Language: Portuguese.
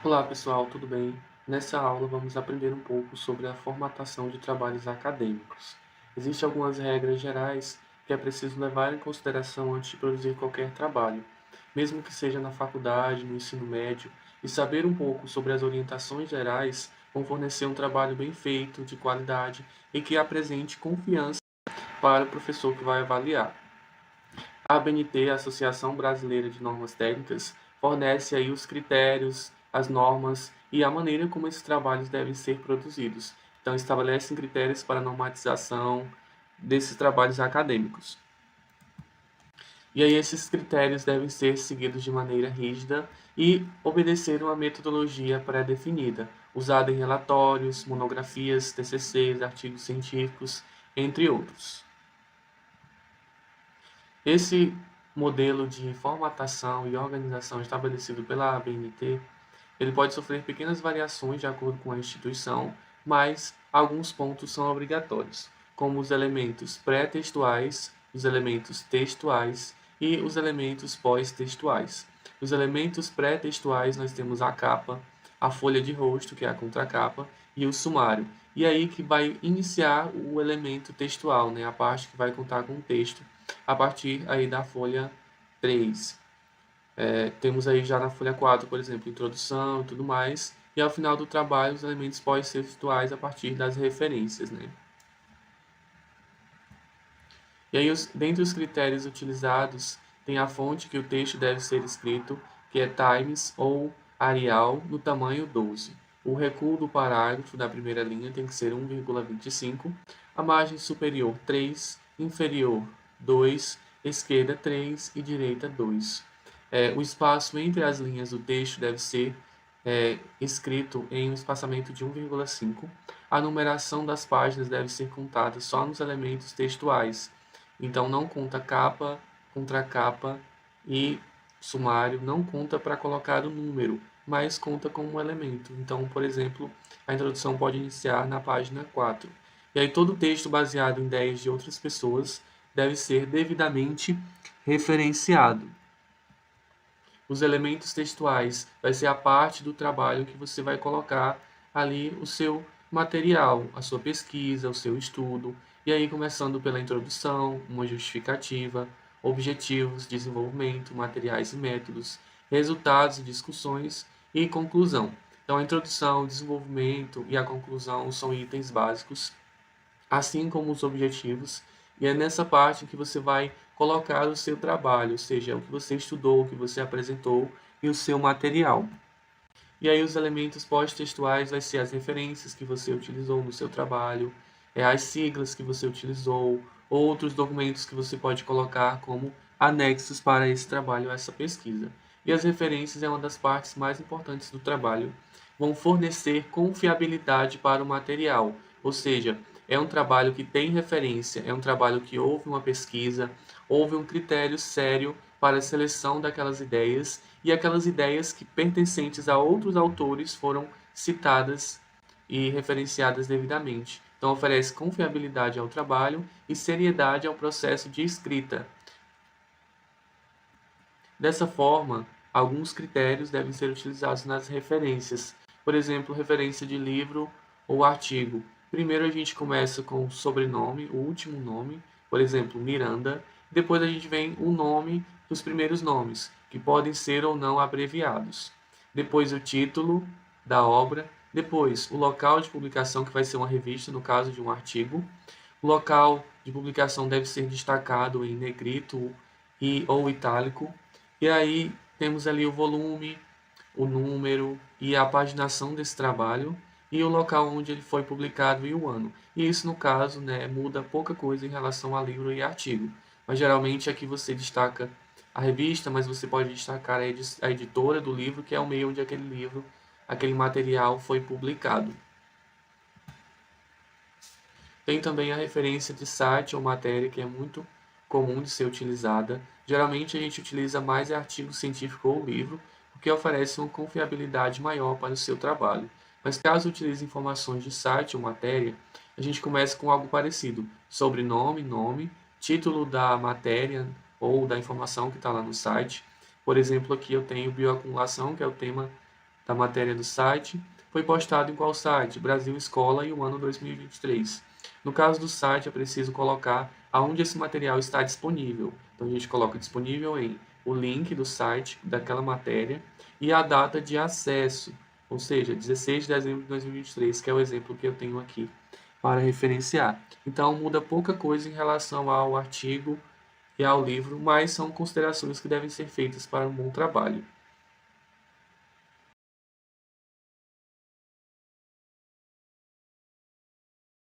Olá pessoal, tudo bem? Nessa aula vamos aprender um pouco sobre a formatação de trabalhos acadêmicos. Existem algumas regras gerais que é preciso levar em consideração antes de produzir qualquer trabalho, mesmo que seja na faculdade, no ensino médio, e saber um pouco sobre as orientações gerais vão fornecer um trabalho bem feito, de qualidade e que apresente confiança para o professor que vai avaliar. A ABNT, a Associação Brasileira de Normas Técnicas, fornece aí os critérios, as normas e a maneira como esses trabalhos devem ser produzidos. Então, estabelecem critérios para a normatização desses trabalhos acadêmicos. E aí esses critérios devem ser seguidos de maneira rígida e obedecer uma metodologia pré-definida, usada em relatórios, monografias, TCCs, artigos científicos, entre outros. Esse modelo de formatação e organização estabelecido pela ABNT, ele pode sofrer pequenas variações de acordo com a instituição, mas alguns pontos são obrigatórios, como os elementos pré-textuais, os elementos textuais e os elementos pós-textuais. Os elementos pré-textuais nós temos a capa, a folha de rosto, que é a contracapa, e o sumário. E aí que vai iniciar o elemento textual, né? A parte que vai contar com o texto a partir aí da folha 3. Temos aí já na folha 4, por exemplo, introdução e tudo mais, e ao final do trabalho os elementos pós-textuais a partir das referências, né? E aí, dentre os critérios utilizados, tem a fonte que o texto deve ser escrito, que é Times ou Arial, no tamanho 12. O recuo do parágrafo da primeira linha tem que ser 1,25, a margem superior 3, inferior 2, esquerda 3 e direita 2. O espaço entre as linhas do texto deve ser escrito em um espaçamento de 1,5. A numeração das páginas deve ser contada só nos elementos textuais. Então, não conta capa, contracapa e sumário, não conta para colocar o número, mas conta como um elemento. Então, por exemplo, a introdução pode iniciar na página 4. E aí, todo texto baseado em ideias de outras pessoas deve ser devidamente referenciado. Os elementos textuais vai ser a parte do trabalho que você vai colocar ali o seu material, a sua pesquisa, o seu estudo, e aí começando pela introdução, uma justificativa, objetivos, desenvolvimento, materiais e métodos, resultados e discussões e conclusão. Então a introdução, o desenvolvimento e a conclusão são itens básicos assim como os objetivos, e é nessa parte que você vai colocar o seu trabalho, ou seja, o que você estudou, o que você apresentou e o seu material. E aí os elementos pós-textuais vai ser as referências que você utilizou no seu trabalho, as siglas que você utilizou, outros documentos que você pode colocar como anexos para esse trabalho, essa pesquisa. E as referências é uma das partes mais importantes do trabalho. Vão fornecer confiabilidade para o material, ou seja, é um trabalho que tem referência, é um trabalho que houve uma pesquisa, houve um critério sério para a seleção daquelas ideias e aquelas ideias que pertencentes a outros autores foram citadas e referenciadas devidamente. Então oferece confiabilidade ao trabalho e seriedade ao processo de escrita. Dessa forma, alguns critérios devem ser utilizados nas referências. Por exemplo, referência de livro ou artigo. Primeiro a gente começa com o sobrenome, o último nome, por exemplo, Miranda. Depois a gente vem o nome dos primeiros nomes, que podem ser ou não abreviados. Depois o título da obra. Depois o local de publicação, que vai ser uma revista, no caso de um artigo. O local de publicação deve ser destacado em negrito ou itálico. E aí temos ali o volume, o número e a paginação desse trabalho e o local onde ele foi publicado e o ano. E isso, no caso, né, muda pouca coisa em relação a livro e artigo. Mas geralmente aqui você destaca a revista, mas você pode destacar a editora do livro, que é o meio onde aquele livro, aquele material foi publicado. Tem também a referência de site ou matéria, que é muito comum de ser utilizada. Geralmente a gente utiliza mais artigo científico ou livro, porque oferece uma confiabilidade maior para o seu trabalho. Mas caso utilize informações de site ou matéria, a gente começa com algo parecido: sobrenome, nome, título da matéria ou da informação que está lá no site. Por exemplo, aqui eu tenho bioacumulação, que é o tema da matéria do site. Foi postado em qual site? Brasil Escola e o ano 2023. No caso do site, é preciso colocar aonde esse material está disponível. Então, a gente coloca disponível em o link do site daquela matéria e a data de acesso, ou seja, 16 de dezembro de 2023, que é o exemplo que eu tenho aqui para referenciar. Então, muda pouca coisa em relação ao artigo e ao livro, mas são considerações que devem ser feitas para um bom trabalho.